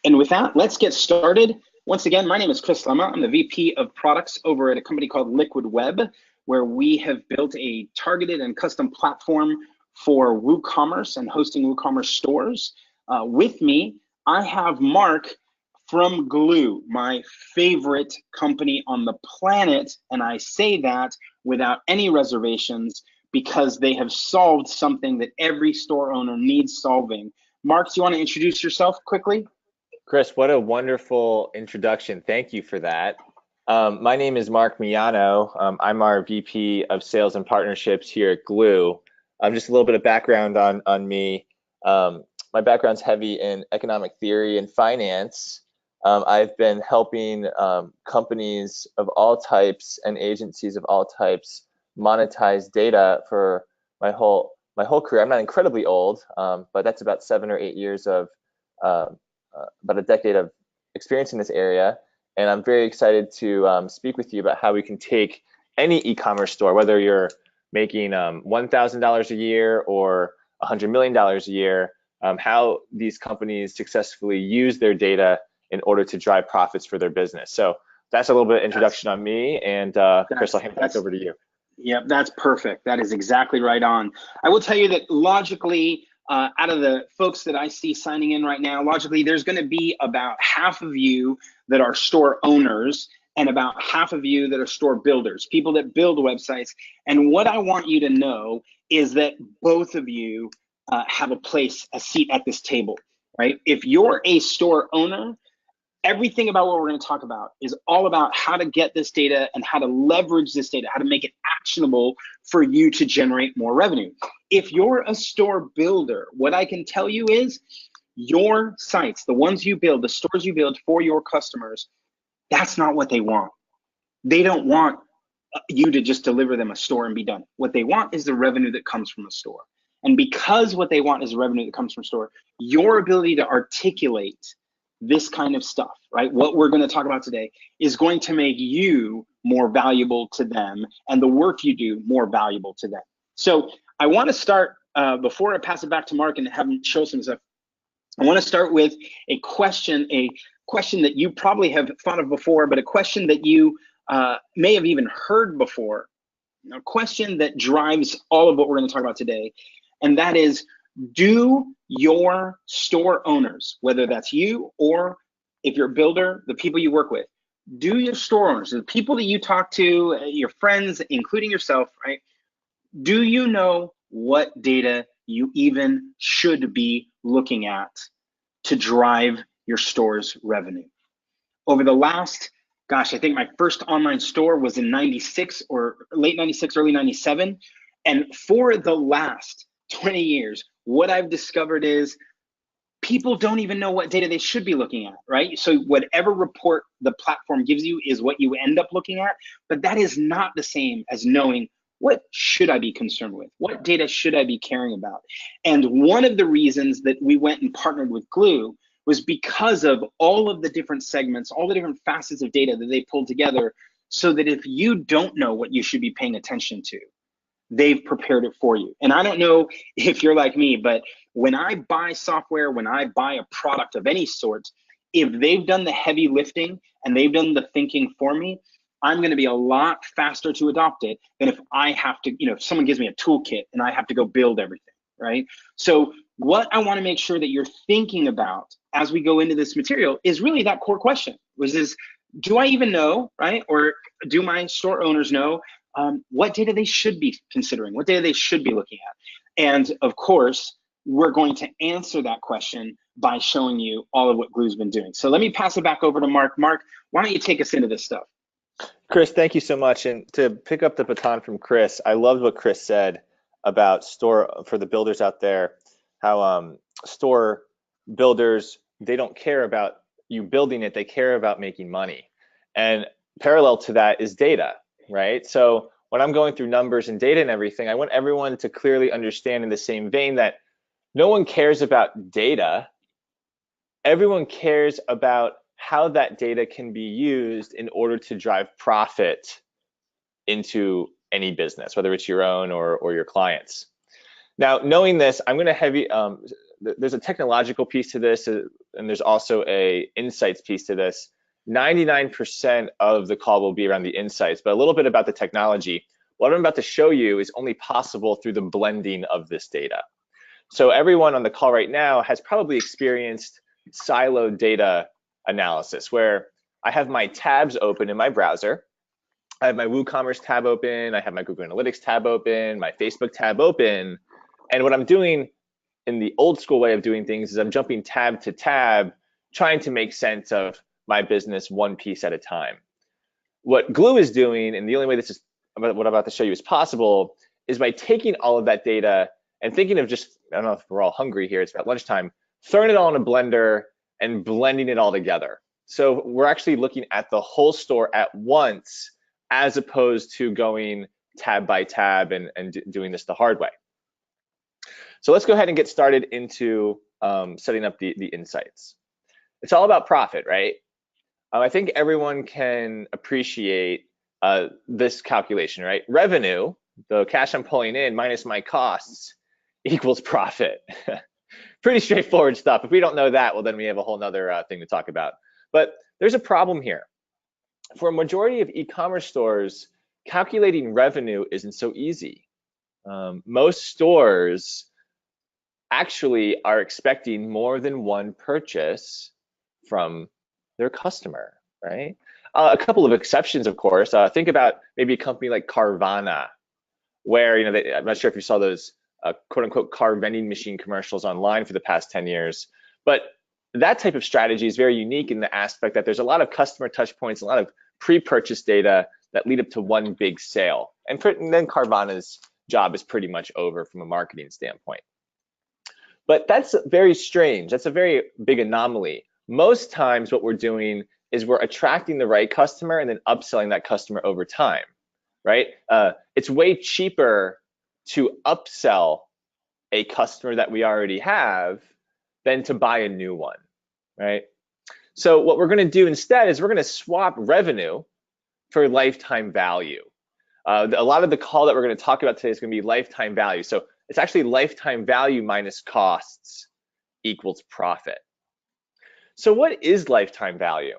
And with that, let's get started. Once again, my name is Chris Lema. I'm the VP of products over at a company called Liquid Web, where we have built a targeted and custom platform for WooCommerce and hosting WooCommerce stores. With me, I have Mark from Glew, my favorite company on the planet. And I say that without any reservations because they have solved something that every store owner needs solving. Mark, do you want to introduce yourself quickly? Chris, what a wonderful introduction. Thank you for that. My name is Mark Miano. I'm our VP of Sales and Partnerships here at Glew. Just a little bit of background on me. My background's heavy in economic theory and finance. I've been helping companies of all types and agencies of all types monetize data for my whole career. I'm not incredibly old, but that's about 7 or 8 years of about a decade of experience in this area, and I'm very excited to speak with you about how we can take any e-commerce store, whether you're making $1,000 a year or $100 million a year, how these companies successfully use their data in order to drive profits for their business. So that's a little bit of introduction on me, and Chris, I'll hand it back over to you. Yep, that's perfect. That is exactly right on. I will tell you that logically, out of the folks that I see signing in right now, logically, there's going to be about half of you that are store owners and about half of you that are store builders, people that build websites. And what I want you to know is that both of you have a seat at this table, right? If you're a store owner, everything about what we're going to talk about is all about how to get this data and how to leverage this data, how to make it actionable for you to generate more revenue. If you're a store builder, what I can tell you is your sites, the ones you build, the stores you build for your customers, that's not what they want. They don't want you to just deliver them a store and be done. What they want is the revenue that comes from a store. And because what they want is the revenue that comes from a store, your ability to articulate this kind of stuff, right? What we're going to talk about today is going to make you more valuable to them and the work you do more valuable to them. So I want to start, before I pass it back to Mark and have him show some stuff, I want to start with a question that you probably have thought of before, but a question that you may have even heard before, a question that drives all of what we're going to talk about today, and that is, do your store owners, whether that's you or if you're a builder, the people you work with, do your store owners, the people that you talk to, your friends, including yourself, right? Do you know what data you even should be looking at to drive your store's revenue? Over the last, gosh, I think my first online store was in 96 or late 96, early 97. And for the last 20 years, what I've discovered is people don't even know what data they should be looking at, right? So whatever report the platform gives you is what you end up looking at, but that is not the same as knowing what should I be concerned with? What data should I be caring about? And one of the reasons that we went and partnered with Glew was because of all of the different segments, all the different facets of data that they pulled together, so that if you don't know what you should be paying attention to, they've prepared it for you. And I don't know if you're like me, but when I buy software, when I buy a product of any sort, if they've done the heavy lifting and they've done the thinking for me, I'm going to be a lot faster to adopt it than if I have to, if someone gives me a toolkit and I have to go build everything, right? So what I want to make sure that you're thinking about as we go into this material is really that core question, which is, do I even know, right? Or do my store owners know what data they should be considering, what data they should be looking at? And of course, we're going to answer that question by showing you all of what Glew's been doing. So let me pass it back over to Mark. Mark, why don't you take us into this stuff? Chris, thank you so much. And to pick up the baton from Chris, I loved what Chris said about store, for the builders out there, how store builders, they don't care about you building it, they care about making money. And parallel to that is data, right? So when I'm going through numbers and data and everything, I want everyone to clearly understand in the same vein that no one cares about data. Everyone cares about how that data can be used in order to drive profit into any business, whether it's your own or your clients. Now, knowing this, I'm going to there's a technological piece to this, and there's also a insights piece to this. 99% of the call will be around the insights, but a little bit about the technology. What I'm about to show you is only possible through the blending of this data. So everyone on the call right now has probably experienced siloed data analysis, where I have my tabs open in my browser. I have my WooCommerce tab open, I have my Google Analytics tab open, my Facebook tab open. And what I'm doing in the old school way of doing things is I'm jumping tab to tab, trying to make sense of my business one piece at a time. What Glew is doing, and the only way this is what I'm about to show you is possible, is by taking all of that data and thinking of just, I don't know if we're all hungry here, it's about lunchtime, throwing it all in a blender and blending it all together. So we're actually looking at the whole store at once, as opposed to going tab by tab and doing this the hard way. So let's go ahead and get started into setting up the insights. It's all about profit, right? I think everyone can appreciate this calculation, right? Revenue, the cash I'm pulling in minus my costs, equals profit. Pretty straightforward stuff. If we don't know that, well, then we have a whole nother thing to talk about. But there's a problem here. For a majority of e-commerce stores, calculating revenue isn't so easy. Most stores actually are expecting more than one purchase from their customer, right? A couple of exceptions, of course. Think about maybe a company like Carvana, where, I'm not sure if you saw those quote unquote car vending machine commercials online for the past 10 years, but that type of strategy is very unique in the aspect that there's a lot of customer touch points, a lot of pre-purchase data that lead up to one big sale. And then Carvana's job is pretty much over from a marketing standpoint. But that's very strange. That's a very big anomaly. Most times what we're doing is we're attracting the right customer and then upselling that customer over time, right? It's way cheaper to upsell a customer that we already have than to buy a new one, right? So what we're going to do instead is we're going to swap revenue for lifetime value. A lot of the call that we're going to talk about today is going to be lifetime value. So it's actually lifetime value minus costs equals profit. So what is lifetime value?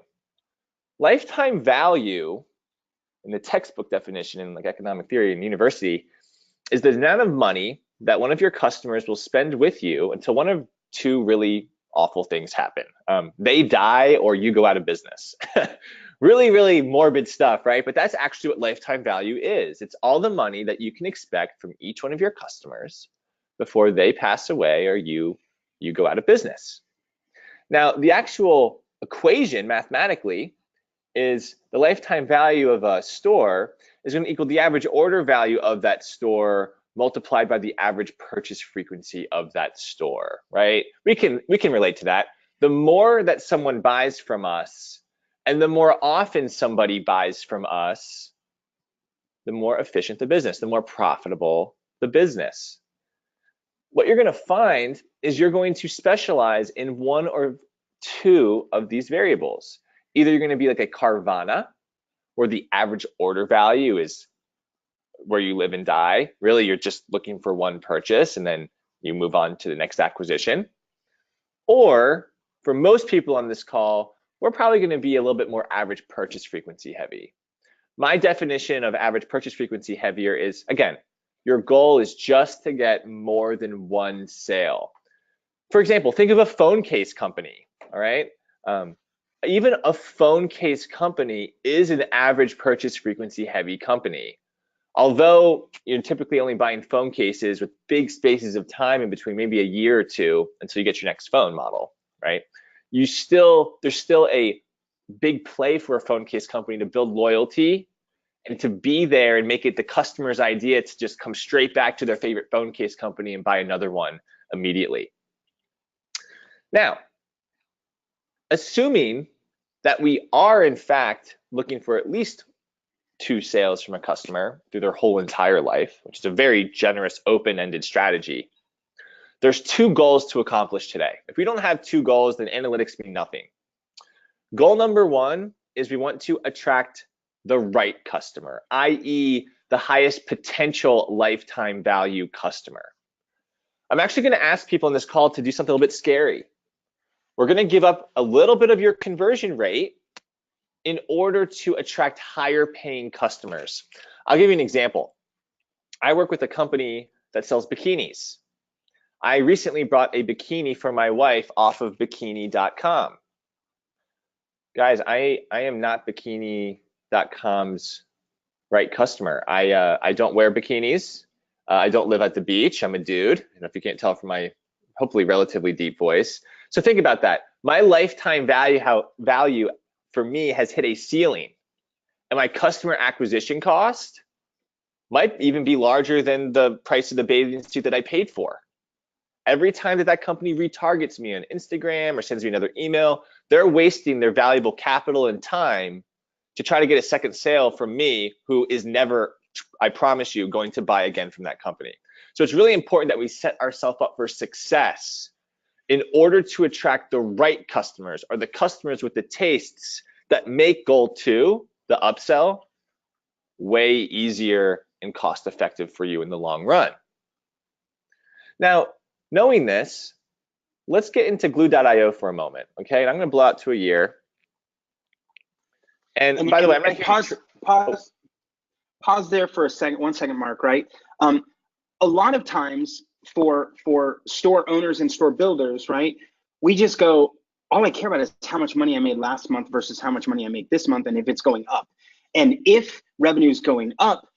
Lifetime value, in the textbook definition in like economic theory in university, is the amount of money that one of your customers will spend with you until one of two really awful things happen. They die or you go out of business. Really, really morbid stuff, right? But that's actually what lifetime value is. It's all the money that you can expect from each one of your customers before they pass away or you go out of business. Now, the actual equation mathematically is the lifetime value of a store is going to equal the average order value of that store multiplied by the average purchase frequency of that store, right? We can relate to that. The more that someone buys from us and the more often somebody buys from us, the more efficient the business, the more profitable the business. What you're going to find is you're going to specialize in one or two of these variables. Either you're going to be like a Carvana, where the average order value is where you live and die. Really, you're just looking for one purchase and then you move on to the next acquisition. Or for most people on this call, we're probably going to be a little bit more average purchase frequency heavy. My definition of average purchase frequency heavier is, again, your goal is just to get more than one sale. For example, think of a phone case company, all right? Even a phone case company is an average purchase frequency heavy company. Although you're typically only buying phone cases with big spaces of time in between, maybe a year or two until you get your next phone model, right? There's still a big play for a phone case company to build loyalty and to be there and make it the customer's idea to just come straight back to their favorite phone case company and buy another one immediately. Now, assuming that we are in fact looking for at least 2 sales from a customer through their whole entire life, which is a very generous, open-ended strategy, there's 2 goals to accomplish today. If we don't have 2 goals, then analytics mean nothing. Goal number 1 is we want to attract the right customer, i.e. the highest potential lifetime value customer. I'm actually going to ask people in this call to do something a little bit scary. We're going to give up a little bit of your conversion rate in order to attract higher paying customers. I'll give you an example. I work with a company that sells bikinis. I recently bought a bikini for my wife off of bikini.com. Guys, I am not bikini.com's right customer. I don't wear bikinis. I don't live at the beach. I'm a dude. And if you can't tell from my hopefully relatively deep voice. So think about that. My lifetime value for me has hit a ceiling, and my customer acquisition cost might even be larger than the price of the bathing suit that I paid for. Every time that company retargets me on Instagram or sends me another email, they're wasting their valuable capital and time to try to get a second sale from me, who is never, I promise you, going to buy again from that company. So it's really important that we set ourselves up for success in order to attract the right customers, or the customers with the tastes that make goal 2, the upsell, way easier and cost effective for you in the long run. Now, knowing this, let's get into Glew.io for a moment, okay? And I'm going to blow out to a year. And by the way, I'm going to pause there for a second, 1 second, Mark, right? A lot of times for store owners and store builders, right, we just go, all I care about is how much money I made last month versus how much money I make this month, and if it's going up. And if revenue is going up,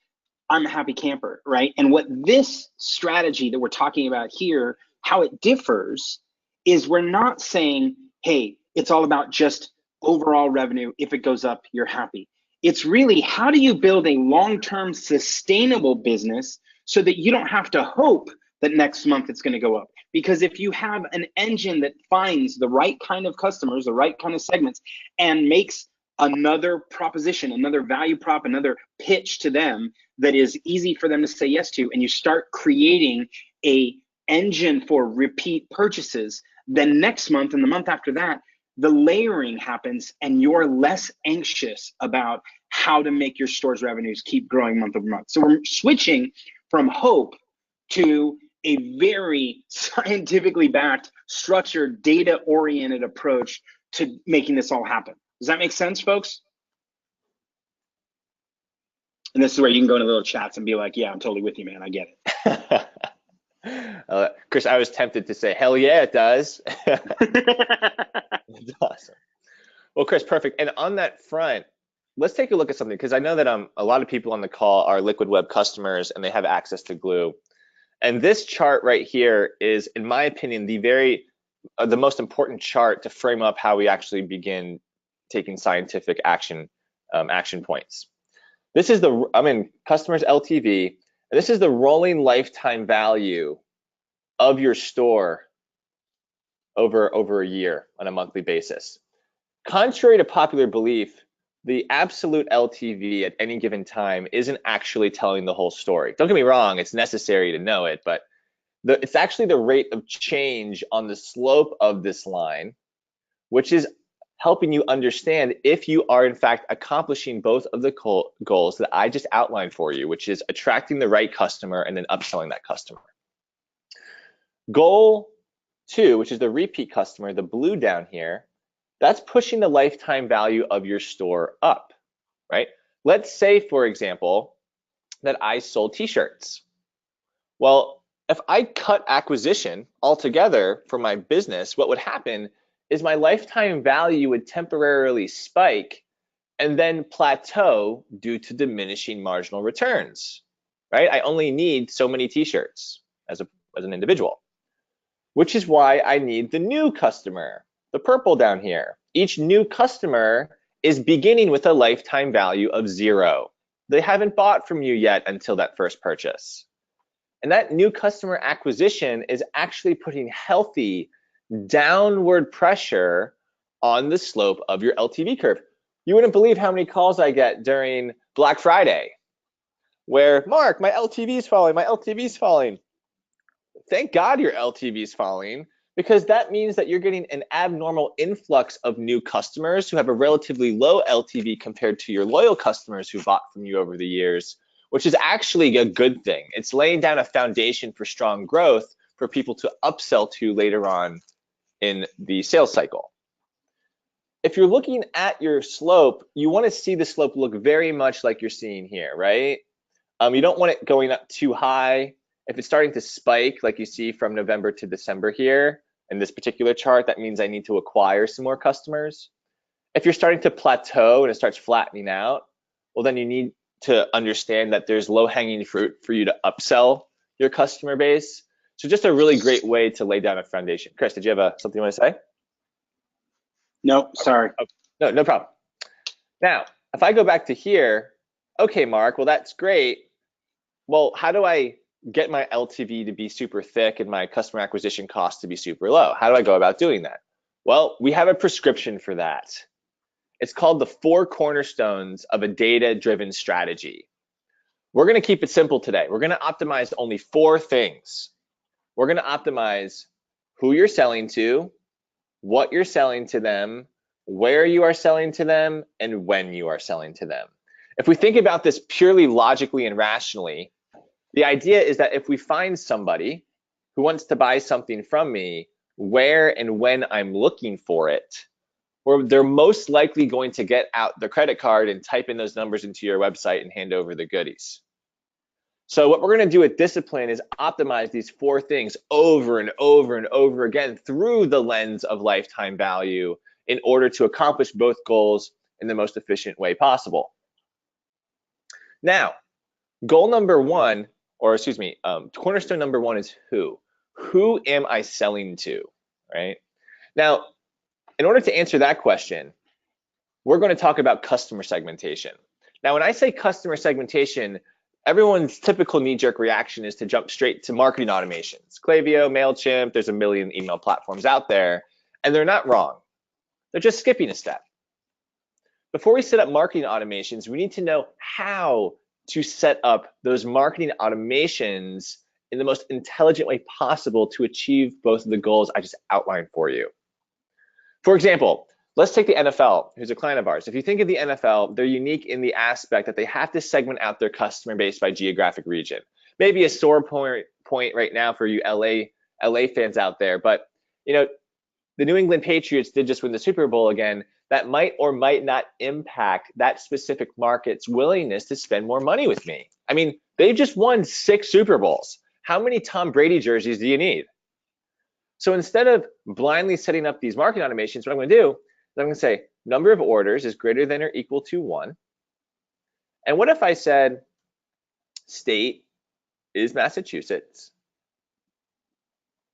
I'm a happy camper, right? And what this strategy that we're talking about here, how it differs, is we're not saying, hey, it's all about just overall revenue. If it goes up, you're happy. It's really, how do you build a long-term sustainable business so that you don't have to hope that next month it's going to go up? Because if you have an engine that finds the right kind of customers, the right kind of segments, and makes another proposition, another value prop, another pitch to them that is easy for them to say yes to, and you start creating a engine for repeat purchases, then next month and the month after that, the layering happens and you're less anxious about how to make your store's revenues keep growing month over month. So we're switching from hope to a very scientifically backed, structured, data-oriented approach to making this all happen. Does that make sense, folks? And this is where you can go into little chats and be like, yeah, I'm totally with you, man. I get it. Chris, I was tempted to say, hell yeah, it does. It's awesome. Well, Chris, perfect. And on that front, let's take a look at something, because I know that a lot of people on the call are Liquid Web customers and they have access to Glew. And this chart right here is, in my opinion, the most important chart to frame up how we actually begin taking scientific action points. This is customers LTV, and this is the rolling lifetime value of your store over a year on a monthly basis. Contrary to popular belief, the absolute LTV at any given time isn't actually telling the whole story. Don't get me wrong, it's necessary to know it, but it's actually the rate of change on the slope of this line, which is helping you understand if you are in fact accomplishing both of the goals that I just outlined for you, which is attracting the right customer and then upselling that customer. Goal 2, which is the repeat customer, the blue down here, that's pushing the lifetime value of your store up, right? Let's say, for example, that I sold t-shirts. Well, if I cut acquisition altogether for my business, what would happen is my lifetime value would temporarily spike and then plateau due to diminishing marginal returns, right? I only need so many t-shirts as an individual, which is why I need the new customer, the purple down here. Each new customer is beginning with a lifetime value of 0. They haven't bought from you yet until that first purchase. And that new customer acquisition is actually putting healthy downward pressure on the slope of your LTV curve. You wouldn't believe how many calls I get during Black Friday where, Mark, my LTV is falling, my LTV is falling. Thank God your LTV is falling, because that means that you're getting an abnormal influx of new customers who have a relatively low LTV compared to your loyal customers who bought from you over the years, which is actually a good thing. It's laying down a foundation for strong growth for people to upsell to later on in the sales cycle. If you're looking at your slope, you want to see the slope look very much like you're seeing here, right? You don't want it going up too high. If it's starting to spike, like you see from November to December here in this particular chart, that means I need to acquire some more customers. If you're starting to plateau and it starts flattening out, well, then you need to understand that there's low-hanging fruit for you to upsell your customer base. So just a really great way to lay down a foundation. Chris, did you have something you want to say? No, sorry. Okay. No problem. Now, if I go back to here, okay, Mark, well, that's great. Well, how do I get my LTV to be super thick and my customer acquisition cost to be super low? How do I go about doing that? Well, we have a prescription for that. It's called the 4 cornerstones of a data-driven strategy. We're going to keep it simple today. We're going to optimize only 4 things. We're going to optimize who you're selling to, what you're selling to them, where you are selling to them, and when you are selling to them. If we think about this purely logically and rationally, the idea is that if we find somebody who wants to buy something from me, where and when I'm looking for it, or they're most likely going to get out their credit card and type in those numbers into your website and hand over the goodies. So what we're going to do with discipline is optimize these 4 things over and over and over again through the lens of lifetime value in order to accomplish both goals in the most efficient way possible. Now, goal number 1, or excuse me, cornerstone number 1 is who. Who am I selling to, right? Now, in order to answer that question, we're going to talk about customer segmentation. Now, when I say customer segmentation, everyone's typical knee-jerk reaction is to jump straight to marketing automations. Klaviyo, MailChimp, there's a million email platforms out there, and they're not wrong. They're just skipping a step. Before we set up marketing automations, we need to know how to set up those marketing automations in the most intelligent way possible to achieve both of the goals I just outlined for you. For example, let's take the NFL, who's a client of ours. If you think of the NFL, they're unique in the aspect that they have to segment out their customer base by geographic region. Maybe a sore point right now for you LA fans out there, but you know, the New England Patriots did just win the Super Bowl again. That might or might not impact that specific market's willingness to spend more money with me. I mean, they've just won 6 Super Bowls. How many Tom Brady jerseys do you need? So instead of blindly setting up these marketing automations, what I'm going to do is I'm going to say number of orders is greater than or equal to 1. And what if I said state is Massachusetts,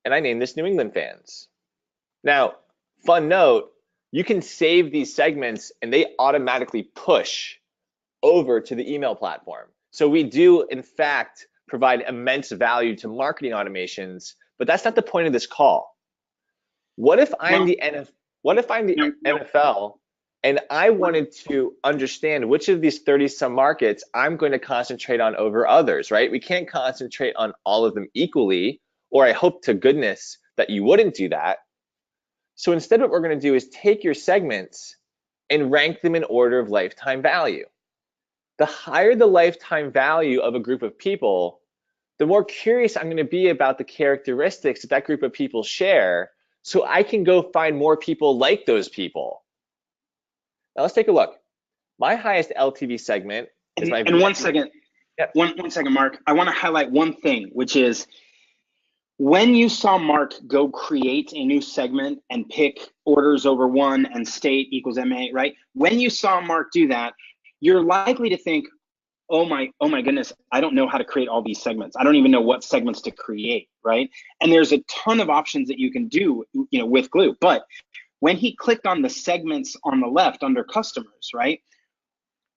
and I name this New England fans? Now, fun note, you can save these segments and they automatically push over to the email platform. So we do, in fact, provide immense value to marketing automations, but that's not the point of this call. What if I'm the NFL and I wanted to understand which of these 30-some markets I'm going to concentrate on over others, right? We can't concentrate on all of them equally, or I hope to goodness that you wouldn't do that. So instead, what we're going to do is take your segments and rank them in order of lifetime value. The higher the lifetime value of a group of people, the more curious I'm going to be about the characteristics that that group of people share, so I can go find more people like those people. Now let's take a look. My highest LTV segment is my— And 1 second, yeah. one second, Mark. I want to highlight one thing, which is when you saw Mark go create a new segment and pick orders over 1 and state equals MA, right? When you saw Mark do that, you're likely to think, oh my goodness, I don't know how to create all these segments. I don't even know what segments to create, right? And there's a ton of options that you can do, you know, with Glew. But when he clicked on the segments on the left under customers, right?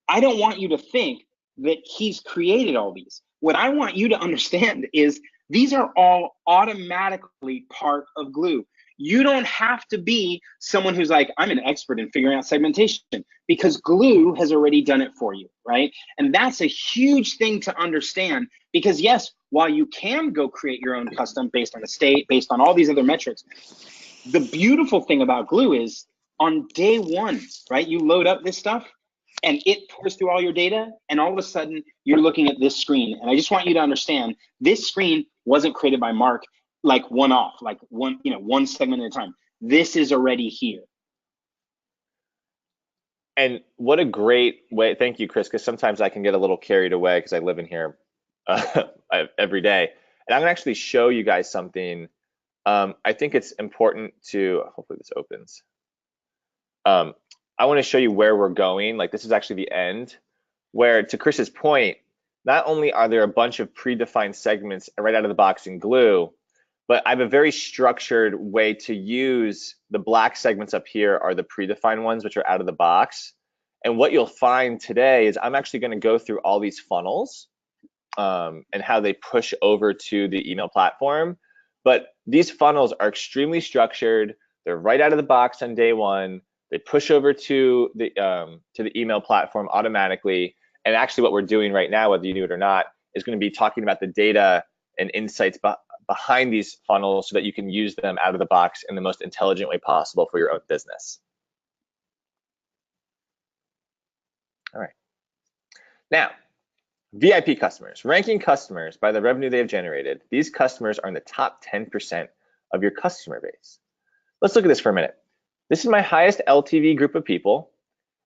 I don't want you to think that he's created all these. What I want you to understand is these are all automatically part of Glew. You don't have to be someone who's like, I'm an expert in figuring out segmentation, because Glew has already done it for you, right? And that's a huge thing to understand, because yes, while you can go create your own custom based on the state, based on all these other metrics, the beautiful thing about Glew is on day 1, right? You load up this stuff and it pours through all your data, and all of a sudden you're looking at this screen. And I just want you to understand, this screen wasn't created by Mark. like one off, like one, one segment at a time. This is already here. And what a great way. Thank you, Chris, because sometimes I can get a little carried away because I live in here every day. And I'm gonna actually show you guys something. I think it's important to, hopefully this opens. I want to show you where we're going. Like this is actually the end, where to Chris's point, not only are there a bunch of predefined segments right out of the box in Glew, but I have a very structured way to use the black segments up here are the predefined ones, which are out of the box. And what you'll find today is I'm actually going to go through all these funnels and how they push over to the email platform. But these funnels are extremely structured. They're right out of the box on day one. They push over to the email platform automatically. And actually what we're doing right now, whether you do it or not, is going to be talking about the data and insights behind these funnels so that you can use them out of the box in the most intelligent way possible for your own business. All right. Now, VIP customers, ranking customers by the revenue they have generated. These customers are in the top 10% of your customer base. Let's look at this for a minute. This is my highest LTV group of people,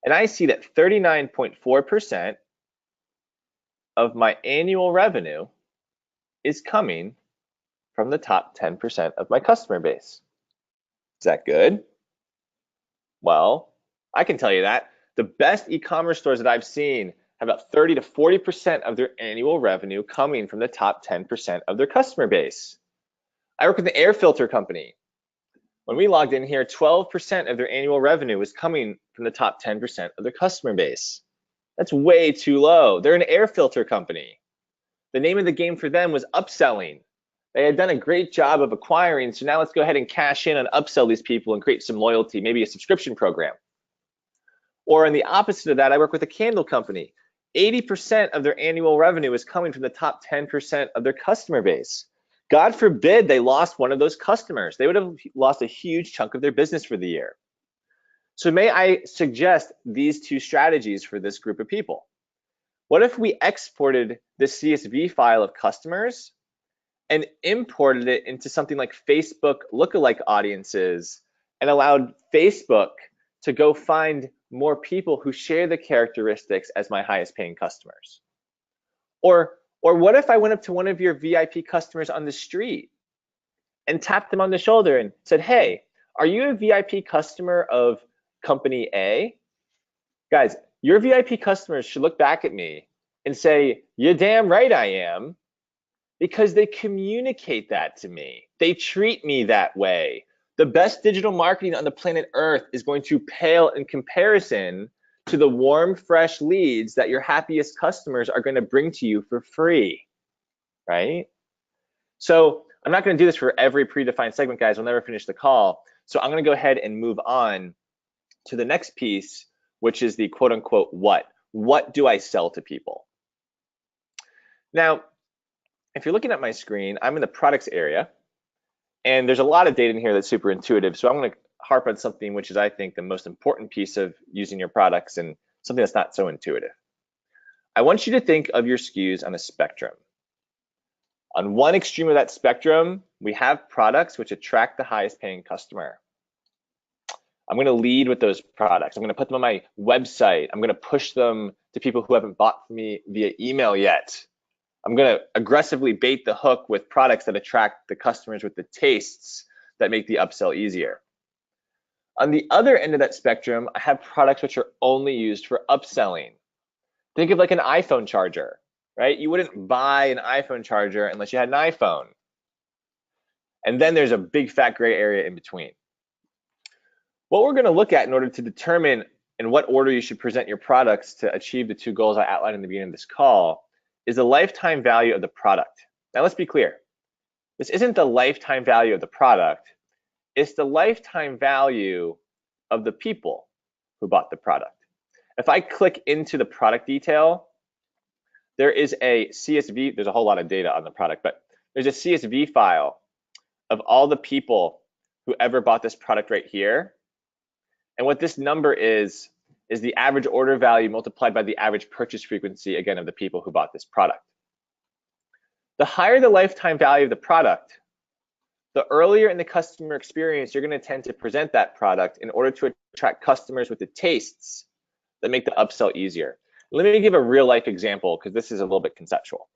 and I see that 39.4% of my annual revenue is coming from the top 10% of my customer base. Is that good? Well, I can tell you that. The best e-commerce stores that I've seen have about 30 to 40% of their annual revenue coming from the top 10% of their customer base. I work with an air filter company. When we logged in here, 12% of their annual revenue was coming from the top 10% of their customer base. That's way too low. They're an air filter company. The name of the game for them was upselling. They had done a great job of acquiring, so now let's go ahead and cash in and upsell these people and create some loyalty, maybe a subscription program. Or on the opposite of that, I work with a candle company. 80% of their annual revenue is coming from the top 10% of their customer base. God forbid they lost one of those customers. They would have lost a huge chunk of their business for the year. So may I suggest these two strategies for this group of people? What if we exported this CSV file of customers and imported it into something like Facebook lookalike audiences and allowed Facebook to go find more people who share the characteristics as my highest paying customers? Or what if I went up to one of your VIP customers on the street and tapped them on the shoulder and said, hey, are you a VIP customer of company A? Guys, your VIP customers should look back at me and say, you're damn right I am, because they communicate that to me. They treat me that way. The best digital marketing on the planet Earth is going to pale in comparison to the warm, fresh leads that your happiest customers are going to bring to you for free, right? So I'm not going to do this for every predefined segment, guys. We'll never finish the call. So I'm going to go ahead and move on to the next piece, which is the quote unquote what. What do I sell to people? Now, if you're looking at my screen, I'm in the products area, and there's a lot of data in here that's super intuitive. So I'm going to harp on something which is, I think, the most important piece of using your products and something that's not so intuitive. I want you to think of your SKUs on a spectrum. On one extreme of that spectrum, we have products which attract the highest paying customer. I'm going to lead with those products. I'm going to put them on my website. I'm going to push them to people who haven't bought from me via email yet. I'm going to aggressively bait the hook with products that attract the customers with the tastes that make the upsell easier. On the other end of that spectrum, I have products which are only used for upselling. Think of like an iPhone charger, right? You wouldn't buy an iPhone charger unless you had an iPhone. And then there's a big fat gray area in between. What we're going to look at in order to determine in what order you should present your products to achieve the two goals I outlined in the beginning of this call is the lifetime value of the product. Now let's be clear. This isn't the lifetime value of the product. It's the lifetime value of the people who bought the product. If I click into the product detail, there is a CSV, there's a whole lot of data on the product, but there's a CSV file of all the people who ever bought this product right here. And what this number is the average order value multiplied by the average purchase frequency, again, of the people who bought this product. The higher the lifetime value of the product, the earlier in the customer experience you're going to tend to present that product in order to attract customers with the tastes that make the upsell easier. Let me give a real life example because this is a little bit conceptual.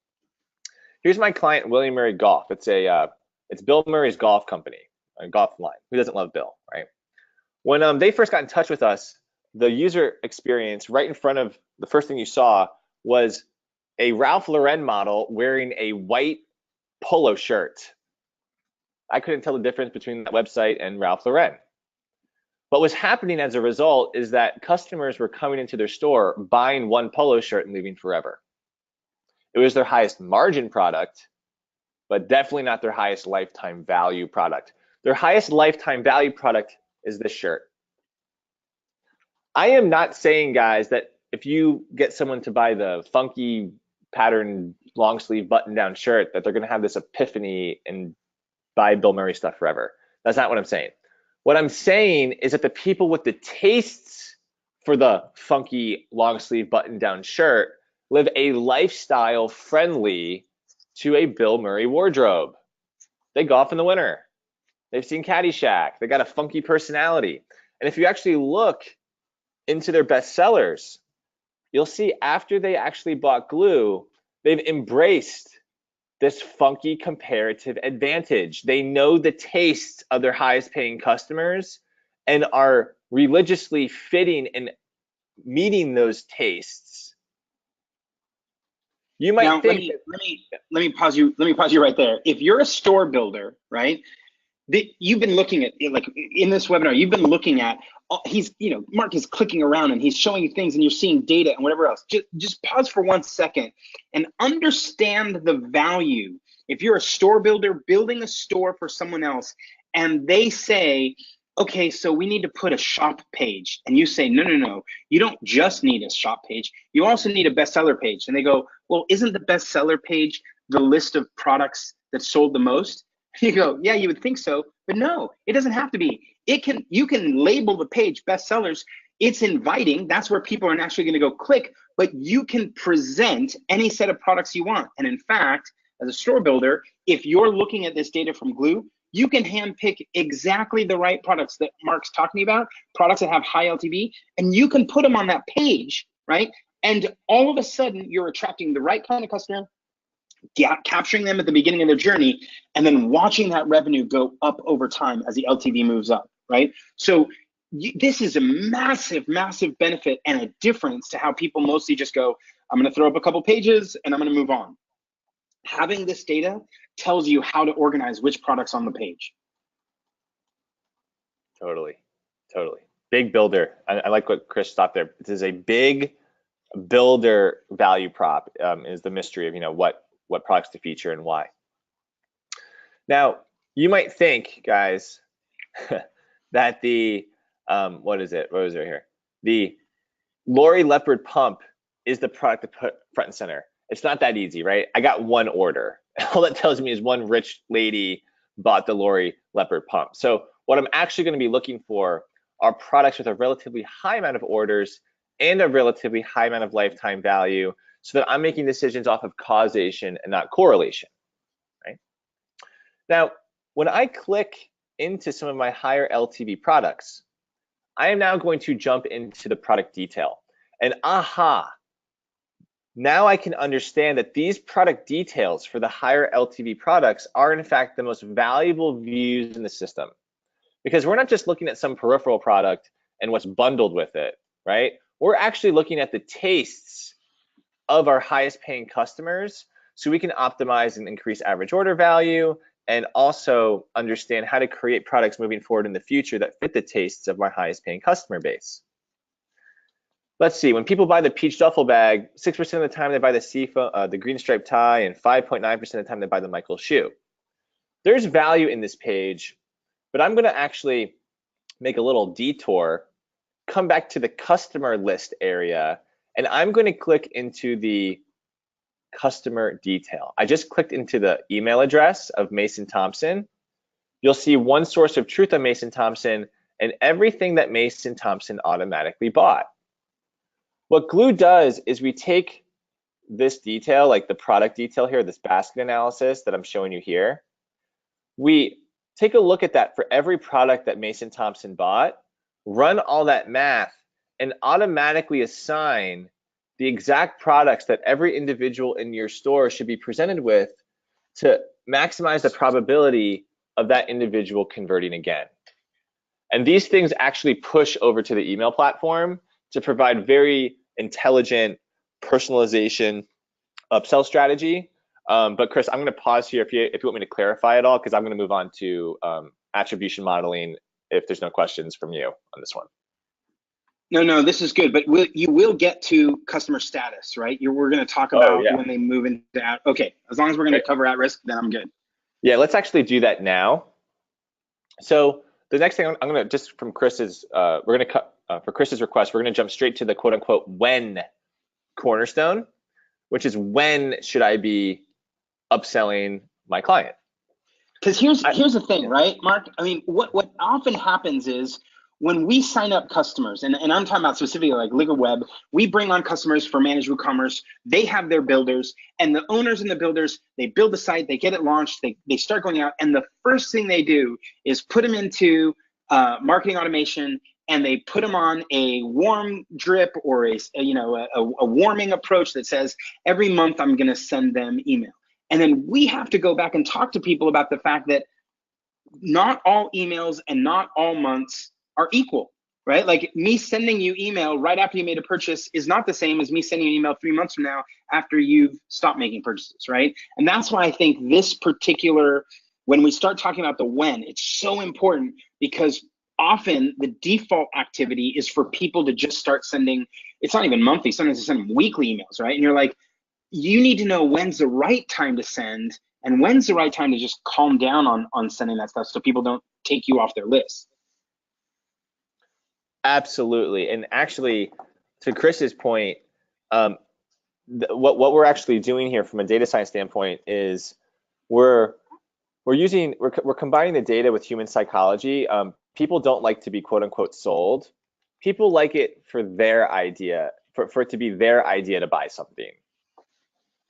Here's my client, William Murray Golf. It's Bill Murray's golf company, a golf line. Who doesn't love Bill, right? When they first got in touch with us, the user experience right in front of the first thing you saw was a Ralph Lauren model wearing a white polo shirt. I couldn't tell the difference between that website and Ralph Lauren. What was happening as a result is that customers were coming into their store, buying one polo shirt and leaving forever. It was their highest margin product, but definitely not their highest lifetime value product. Their highest lifetime value product is this shirt. I am not saying, guys, that if you get someone to buy the funky pattern long sleeve button down shirt that they're going to have this epiphany and buy Bill Murray stuff forever. That's not what I'm saying. What I'm saying is that the people with the tastes for the funky long sleeve button down shirt live a lifestyle friendly to a Bill Murray wardrobe. They golf in the winter. They've seen Caddyshack. They got a funky personality. And if you actually look into their best sellers, you'll see after they actually bought Glew, they've embraced this funky comparative advantage. They know the tastes of their highest paying customers and are religiously fitting and meeting those tastes. You might now, think let me pause you. Let me pause you right there. If you're a store builder, right? You've been looking at, like in this webinar, you've been looking at, Mark is clicking around and he's showing you things and you're seeing data and whatever else. Just pause for 1 second and understand the value. If you're a store builder building a store for someone else and they say, okay, so we need to put a shop page, and you say, no, you don't just need a shop page, you also need a bestseller page. And they go, well, isn't the bestseller page the list of products that sold the most? You go, yeah, you would think so, but no, it doesn't have to be. You can label the page bestsellers. It's inviting. That's where people are naturally going to go click, but you can present any set of products you want. And in fact, as a store builder, if you're looking at this data from Glew, you can handpick exactly the right products that Mark's talking about, products that have high LTV, and you can put them on that page, right? And all of a sudden, you're attracting the right kind of customer, capturing them at the beginning of their journey, and then watching that revenue go up over time as the LTV moves up, right? So this is a massive, massive benefit and a difference to how people mostly just go, I'm going to throw up a couple pages and I'm going to move on. Having this data tells you how to organize which products on the page. Totally. Big builder. I like what Chris stopped there. This is a big builder value prop, is the mystery of what products to feature and why. Now, you might think, guys, that the what was it here? The Lori Leopard pump is the product to put front and center. It's not that easy, right? I got one order. All that tells me is one rich lady bought the Lori Leopard pump. So what I'm actually going to be looking for are products with a relatively high amount of orders and a relatively high amount of lifetime value, so that I'm making decisions off of causation and not correlation, right? Now, when I click into some of my higher LTV products, I am now going to jump into the product detail. And aha, now I can understand that these product details for the higher LTV products are in fact the most valuable views in the system. Because we're not just looking at some peripheral product and what's bundled with it, right? We're actually looking at the tastes of our highest paying customers, so we can optimize and increase average order value, and also understand how to create products moving forward in the future that fit the tastes of my highest paying customer base. Let's see, when people buy the peach duffel bag, 6% of the time they buy the green striped tie, and 5.9% of the time they buy the Michael shoe. There's value in this page, but I'm gonna actually make a little detour, come back to the customer list area, and I'm going to click into the customer detail. I just clicked into the email address of Mason Thompson. You'll see one source of truth on Mason Thompson and everything that Mason Thompson automatically bought. What Glew does is we take this detail, like the product detail here, this basket analysis that I'm showing you here. We take a look at that for every product that Mason Thompson bought, run all that math, and automatically assign the exact products that every individual in your store should be presented with to maximize the probability of that individual converting again. And these things actually push over to the email platform to provide very intelligent personalization upsell strategy. But Chris, I'm going to pause here if you want me to clarify it all, because I'm going to move on to attribution modeling if there's no questions from you on this one. No, this is good, but you will get to customer status, right? We're going to talk about when they move into okay, as long as we're going to cover at risk, then I'm good. Yeah, let's actually do that now. So the next thing I'm going to, just from Chris's, we're going to cut for Chris's request, we're going to jump straight to the quote unquote when cornerstone, which is when should I be upselling my client? Because here's the thing, right, Mark? I mean, what often happens is when we sign up customers, and I'm talking about specifically like Liquid Web, we bring on customers for Managed WooCommerce. They have their builders, and the owners and the builders, they build the site, they get it launched, they start going out, and the first thing they do is put them into marketing automation, and they put them on a warm drip or a warming approach that says every month I'm going to send them email. And then we have to go back and talk to people about the fact that not all emails and not all months are equal, right? Like me sending you email right after you made a purchase is not the same as me sending you an email 3 months from now after you've stopped making purchases, right? And that's why I think this particular, when we start talking about the when, it's so important, because often the default activity is for people to just start sending, it's not even monthly, sometimes they send weekly emails, right? And you're like, you need to know when's the right time to send and when's the right time to just calm down on sending that stuff so people don't take you off their list. Absolutely. And actually, to Chris's point, what we're actually doing here from a data science standpoint is we're combining the data with human psychology. People don't like to be quote unquote sold. People like it for their idea, for it to be their idea to buy something.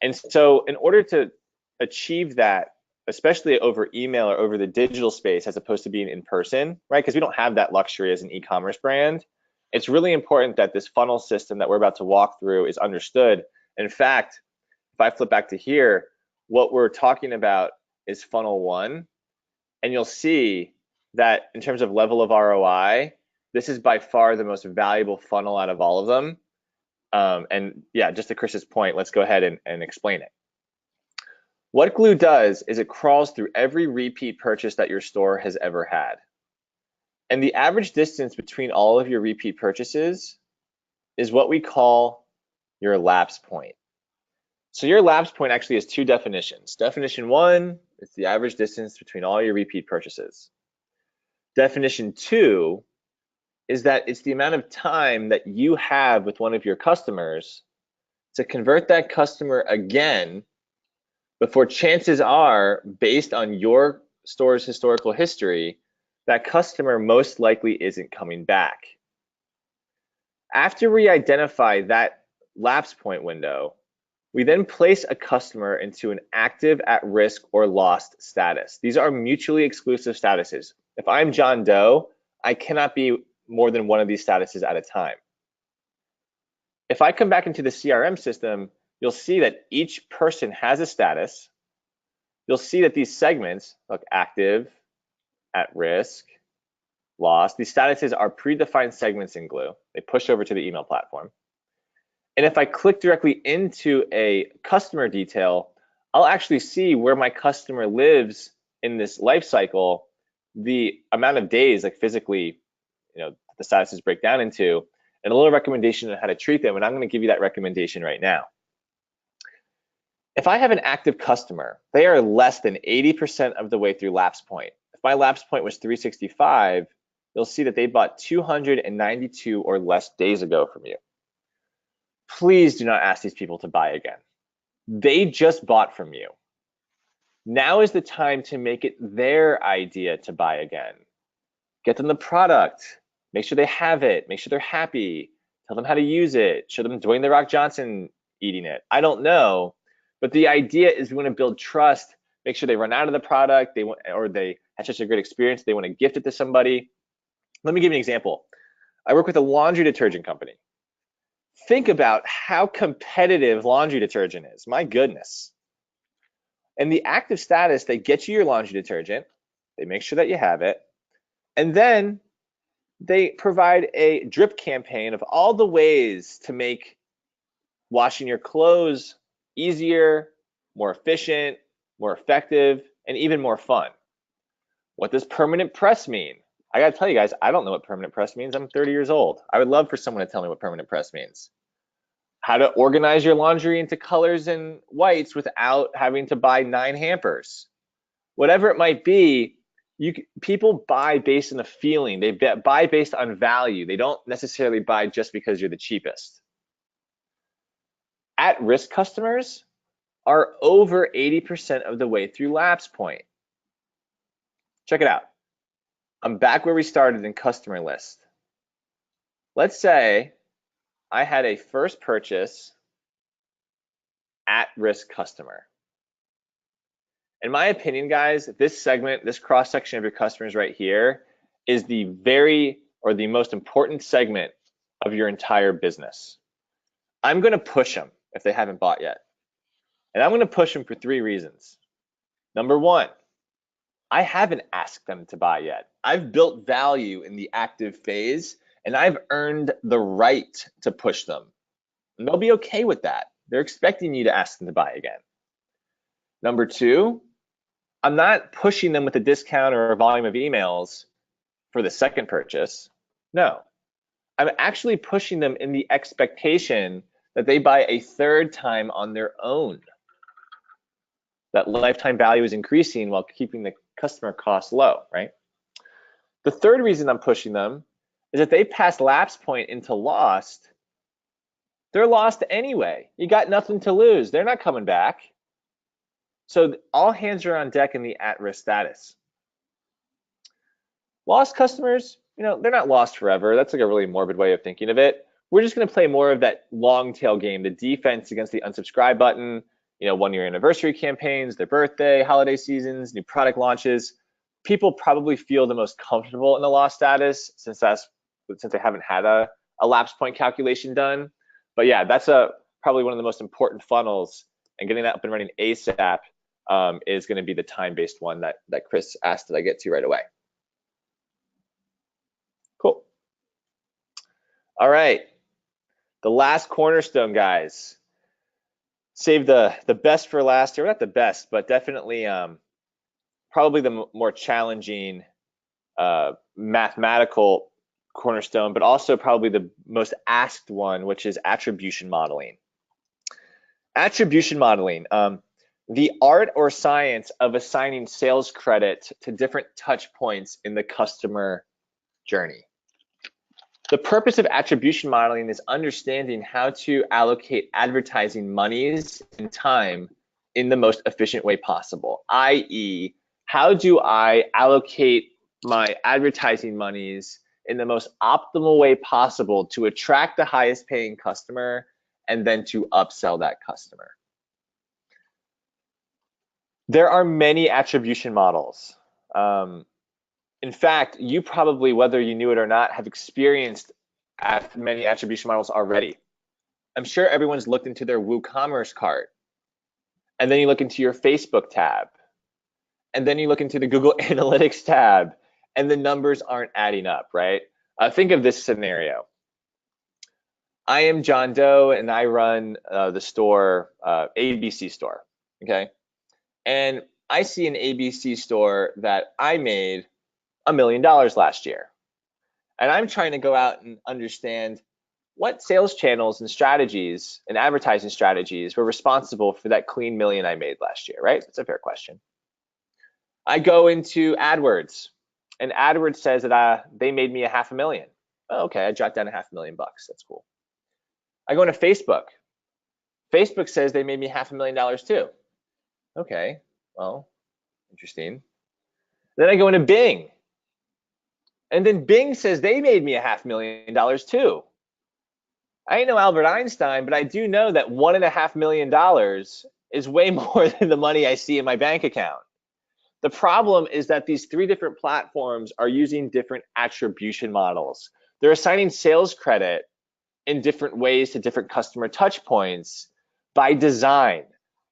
And so in order to achieve that, especially over email or over the digital space, as opposed to being in person, right? Because we don't have that luxury as an e-commerce brand. It's really important that this funnel system that we're about to walk through is understood. In fact, if I flip back to here, what we're talking about is funnel 1. And you'll see that in terms of level of ROI, this is by far the most valuable funnel out of all of them. And yeah, just to Chris's point, let's go ahead and explain it. What Glew does is it crawls through every repeat purchase that your store has ever had. And the average distance between all of your repeat purchases is what we call your lapse point. So your lapse point actually has 2 definitions. Definition 1 is the average distance between all your repeat purchases. Definition 2 is that it's the amount of time that you have with one of your customers to convert that customer again before chances are, based on your store's historical history, that customer most likely isn't coming back. After we identify that lapse point window, we then place a customer into an active, at risk, or lost status. These are mutually exclusive statuses. If I'm John Doe, I cannot be more than one of these statuses at a time. If I come back into the CRM system, you'll see that each person has a status. You'll see that these segments, look, active, at risk, lost, these statuses are predefined segments in Glew. They push over to the email platform. And if I click directly into a customer detail, I'll actually see where my customer lives in this life cycle, the amount of days, like physically, the statuses break down into, and a little recommendation on how to treat them. And I'm going to give you that recommendation right now. If I have an active customer, they are less than 80% of the way through lapse point. If my lapse point was 365, you'll see that they bought 292 or less days ago from you. Please do not ask these people to buy again. They just bought from you. Now is the time to make it their idea to buy again. Get them the product, make sure they have it, make sure they're happy, tell them how to use it, show them Dwayne The Rock Johnson eating it. I don't know, but the idea is we want to build trust make sure they run out of the product, or they had such a great experience, they want to gift it to somebody. Let me give you an example. I work with a laundry detergent company. Think about how competitive laundry detergent is. My goodness. And the active status, they get you your laundry detergent, they make sure that you have it, and then they provide a drip campaign of all the ways to make washing your clothes easier, more efficient, more effective, and even more fun. What does permanent press mean? I gotta tell you guys, I don't know what permanent press means. I'm 30 years old. I would love for someone to tell me what permanent press means. How to organize your laundry into colors and whites without having to buy 9 hampers. Whatever it might be, people buy based on a feeling. They buy based on value. They don't necessarily buy just because you're the cheapest. At-risk customers are over 80% of the way through Lapse Point. Check it out. I'm back where we started in customer list. Let's say I had a first purchase at-risk customer. In my opinion, guys, this segment, this cross-section of your customers right here is the most important segment of your entire business. I'm going to push them if they haven't bought yet. And I'm going to push them for 3 reasons. Number 1, I haven't asked them to buy yet. I've built value in the active phase, and I've earned the right to push them. And they'll be okay with that. They're expecting you to ask them to buy again. Number 2, I'm not pushing them with a discount or a volume of emails for the second purchase. No, I'm actually pushing them in the expectation that they buy a 3rd time on their own. That lifetime value is increasing while keeping the customer costs low, right? The 3rd reason I'm pushing them is if they pass Lapse Point into lost, they're lost anyway. You got nothing to lose. They're not coming back. So all hands are on deck in the at-risk status. Lost customers, they're not lost forever. That's like a really morbid way of thinking of it. We're just going to play more of that long tail game, the defense against the unsubscribe button, 1-year anniversary campaigns, their birthday, holiday seasons, new product launches. People probably feel the most comfortable in the lost status since they haven't had a Lapse Point calculation done. But yeah, that's probably one of the most important funnels, and getting that up and running ASAP is going to be the time-based one that Chris asked that I get to right away. Cool. All right, the last cornerstone, guys. Save the best for last, or not the best, but definitely probably the more challenging mathematical cornerstone, but also probably the most asked one, which is attribution modeling. Attribution modeling, the art or science of assigning sales credit to different touch points in the customer journey. The purpose of attribution modeling is understanding how to allocate advertising monies and time in the most efficient way possible, i.e., how do I allocate my advertising monies in the most optimal way possible to attract the highest paying customer and then to upsell that customer. There are many attribution models. In fact, you probably, whether you knew it or not, have experienced many attribution models already. I'm sure everyone's looked into their WooCommerce cart, and then you look into your Facebook tab, and then you look into the Google Analytics tab, and the numbers aren't adding up, right? Think of this scenario. I am John Doe, and I run the store, ABC store, okay? And I see an ABC store that I made $1 million last year. And I'm trying to go out and understand what sales channels and strategies and advertising strategies were responsible for that clean $1 million I made last year, right? That's a fair question. I go into AdWords, and AdWords says that they made me $500,000. Oh, okay, I jot down $500,000 bucks. That's cool. I go into Facebook. Facebook says they made me $500,000 too. Okay, well, interesting. Then I go into Bing. And then Bing says they made me $500,000 too. I ain't no Albert Einstein, but I do know that $1.5 million is way more than the money I see in my bank account. The problem is that these 3 different platforms are using different attribution models. They're assigning sales credit in different ways to different customer touch points by design.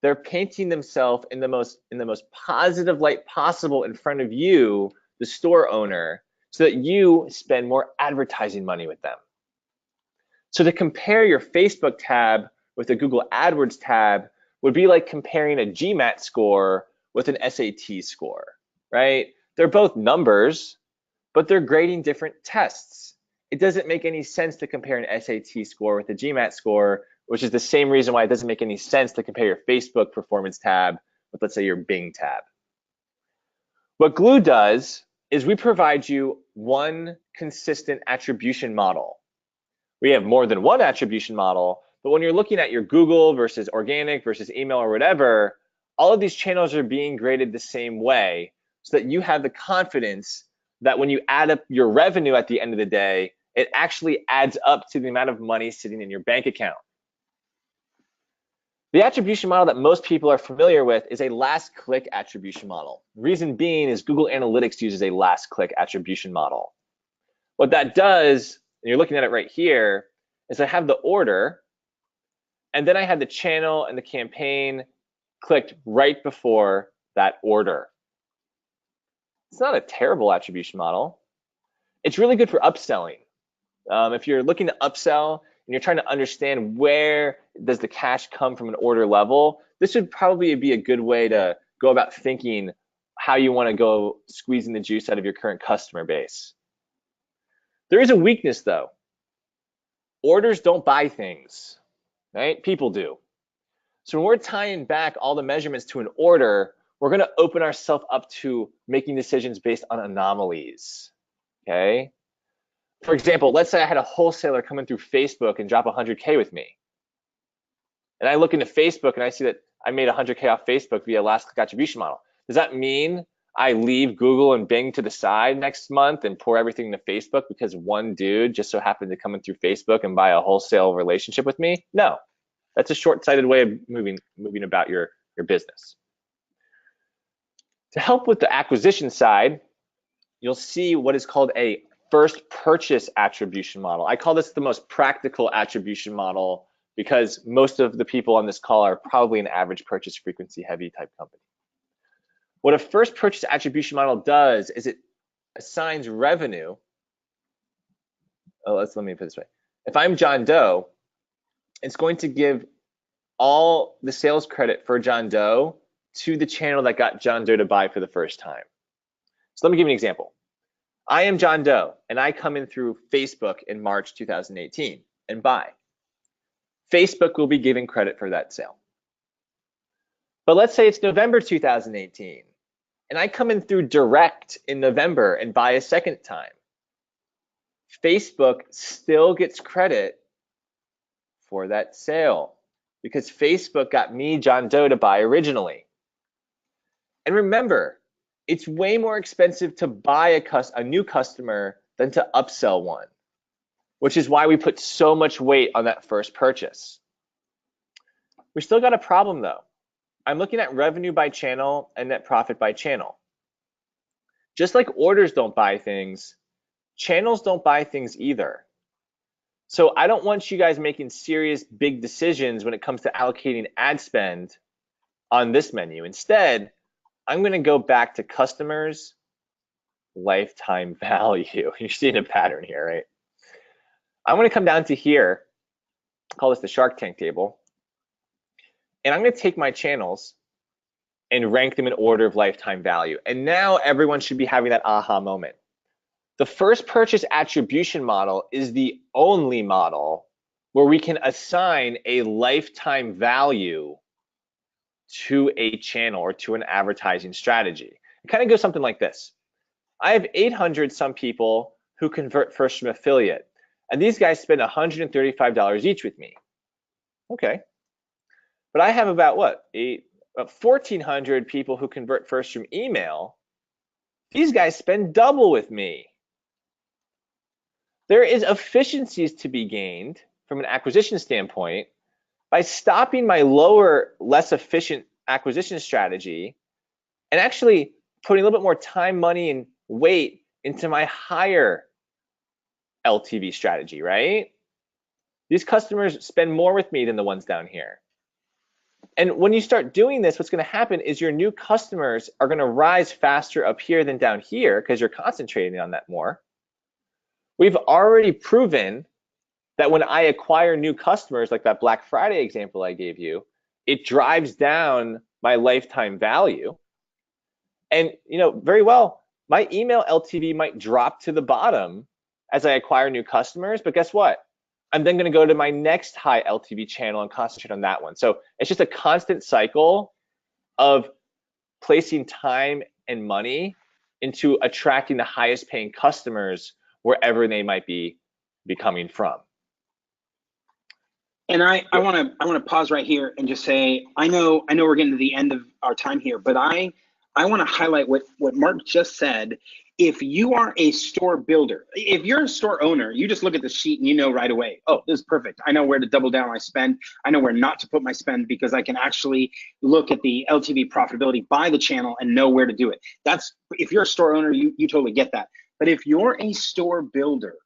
They're painting themselves in the most positive light possible in front of you, the store owner, so that you spend more advertising money with them. So to compare your Facebook tab with a Google AdWords tab would be like comparing a GMAT score with an SAT score, right? They're both numbers, but they're grading different tests. It doesn't make any sense to compare an SAT score with a GMAT score, which is the same reason why it doesn't make any sense to compare your Facebook performance tab with, let's say, your Bing tab. What Glew does is we provide you one consistent attribution model. We have more than one attribution model, but when you're looking at your Google versus organic versus email or whatever, all of these channels are being graded the same way so that you have the confidence that when you add up your revenue at the end of the day, it actually adds up to the amount of money sitting in your bank account. The attribution model that most people are familiar with is a last click attribution model. Reason being is Google Analytics uses a last click attribution model. What that does, and you're looking at it right here, is I have the order, and then I have the channel and the campaign clicked right before that order. It's not a terrible attribution model. It's really good for upselling. If you're looking to upsell and you're trying to understand where does the cash come from an order level, this would probably be a good way to go about thinking how you want to go squeezing the juice out of your current customer base. There is a weakness though. Orders don't buy things, right? People do. So when we're tying back all the measurements to an order, we're going to open ourselves up to making decisions based on anomalies, okay? For example, let's say I had a wholesaler come in through Facebook and drop 100K with me. And I look into Facebook and I see that I made 100K off Facebook via last click attribution model. Does that mean I leave Google and Bing to the side next month and pour everything into Facebook because one dude just so happened to come in through Facebook and buy a wholesale relationship with me? No, that's a short-sighted way of moving about your business. To help with the acquisition side, you'll see what is called a first purchase attribution model. I call this the most practical attribution model because most of the people on this call are probably an average purchase frequency heavy type company. What a first purchase attribution model does is it assigns revenue. Let me put it this way. If I'm John Doe, it's going to give all the sales credit for John Doe to the channel that got John Doe to buy for the first time. So let me give you an example. I am John Doe, and I come in through Facebook in March 2018 and buy. Facebook will be giving credit for that sale. But let's say it's November 2018, and I come in through direct in November and buy a second time. Facebook still gets credit for that sale because Facebook got me, John Doe, to buy originally. And remember, it's way more expensive to buy a new customer than to upsell one, which is why we put so much weight on that first purchase. We still got a problem though. I'm looking at revenue by channel and net profit by channel. Just like orders don't buy things, channels don't buy things either. So I don't want you guys making serious big decisions when it comes to allocating ad spend on this menu. Instead, I'm going to go back to customers' lifetime value. You're seeing a pattern here, right? I'm going to come down to here, call this the Shark Tank table, and I'm going to take my channels and rank them in order of lifetime value. And now everyone should be having that aha moment. The first purchase attribution model is the only model where we can assign a lifetime value to a channel or to an advertising strategy. It kind of goes something like this. I have 800 some people who convert first from affiliate, and these guys spend $135 each with me. Okay. But I have about 1,400 people who convert first from email. These guys spend double with me. There is efficiencies to be gained from an acquisition standpoint by stopping my lower, less efficient acquisition strategy and actually putting a little bit more time, money, and weight into my higher LTV strategy, right? These customers spend more with me than the ones down here. And when you start doing this, what's going to happen is your new customers are going to rise faster up here than down here because you're concentrating on that more. We've already proven that when I acquire new customers, like that Black Friday example I gave you, it drives down my lifetime value. And very well, my email LTV might drop to the bottom as I acquire new customers, but guess what? I'm then going to go to my next high LTV channel and concentrate on that one. So it's just a constant cycle of placing time and money into attracting the highest paying customers wherever they might be coming from. And I want to pause right here and just say, I know we're getting to the end of our time here, but I want to highlight what Mark just said. If you are a store builder, if you're a store owner, you just look at the sheet and you know right away, oh, this is perfect. I know where to double down my spend. I know where not to put my spend because I can actually look at the LTV profitability by the channel and know where to do it. If you're a store owner, you totally get that. But if you're a store builder,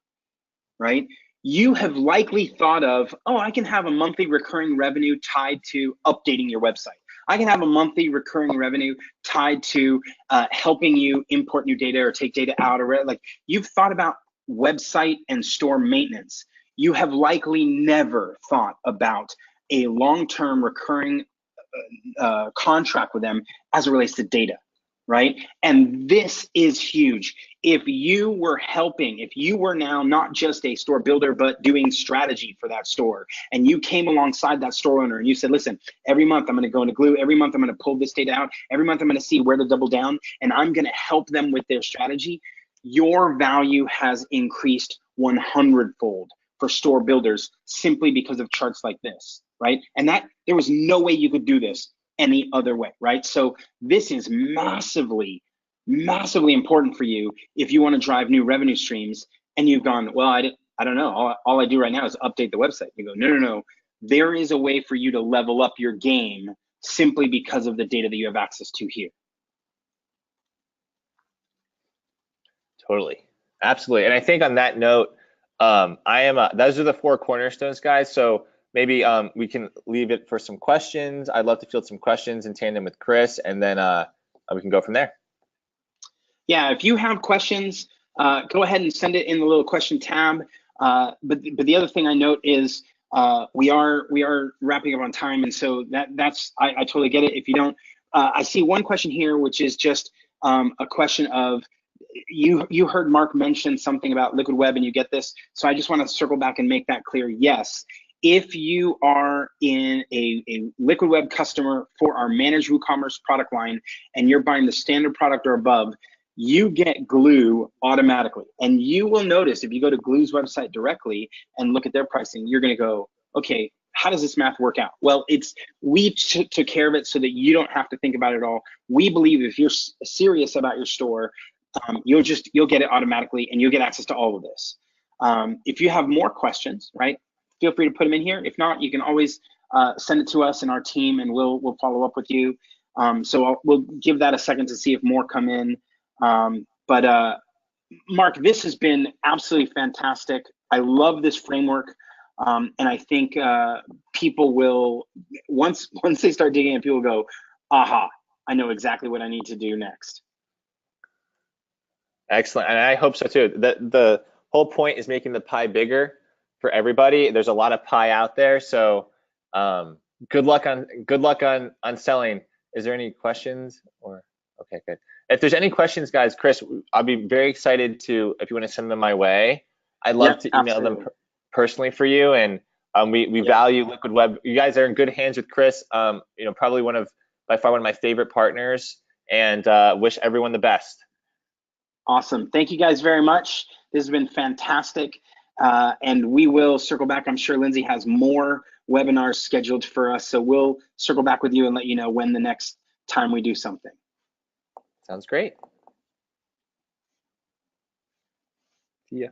right, you have likely thought of, oh, I can have a monthly recurring revenue tied to updating your website. I can have a monthly recurring revenue tied to helping you import new data or take data out, or like you've thought about website and store maintenance. You have likely never thought about a long-term recurring contract with them as it relates to data, right? And this is huge. If you were now not just a store builder, but doing strategy for that store, and you came alongside that store owner and you said, listen, every month I'm going to go into Glew, every month I'm going to pull this data out, every month I'm going to see where to double down, and I'm going to help them with their strategy, your value has increased 100-fold for store builders simply because of charts like this, right? And that there was no way you could do this any other way, right? So this is massively important for you if you want to drive new revenue streams. And you've gone, well, I don't know. All I do right now is update the website. You go, no. There is a way for you to level up your game simply because of the data that you have access to here. Totally, absolutely. And I think on that note, those are the 4 cornerstones, guys. So maybe we can leave it for some questions. I'd love to field some questions in tandem with Chris, and then we can go from there. Yeah, if you have questions, go ahead and send it in the little question tab. But the other thing I note is we are wrapping up on time, and so that's I totally get it. If you don't, I see one question here, which is just a question of you heard Mark mention something about Liquid Web, and you get this. So I just want to circle back and make that clear. Yes. If you are in a Liquid Web customer for our managed WooCommerce product line and you're buying the standard product or above, you get Glew automatically. And you will notice if you go to Glew's website directly and look at their pricing, you're going to go, okay, how does this math work out? Well, we took care of it so that you don't have to think about it at all. We believe if you're serious about your store, you'll get it automatically and you'll get access to all of this. If you have more questions, right, feel free to put them in here. If not, you can always send it to us and our team, and we'll follow up with you. We'll give that a second to see if more come in. But Mark, this has been absolutely fantastic. I love this framework, and I think people will once they start digging in, people go, "Aha! I know exactly what I need to do next." Excellent, and I hope so too. The whole point is making the pie bigger for everybody. There's a lot of pie out there, so good luck on selling. Is there any questions? Or okay, good. If there's any questions, guys, Chris, I'll be very excited to, if you want to send them my way. I'd love to email them personally for you, and we value Liquid Web. You guys are in good hands with Chris. Probably by far one of my favorite partners, and wish everyone the best. Awesome. Thank you guys very much. This has been fantastic. And we will circle back. I'm sure Lindsay has more webinars scheduled for us. So we'll circle back with you and let you know when the next time we do something. Sounds great. See ya.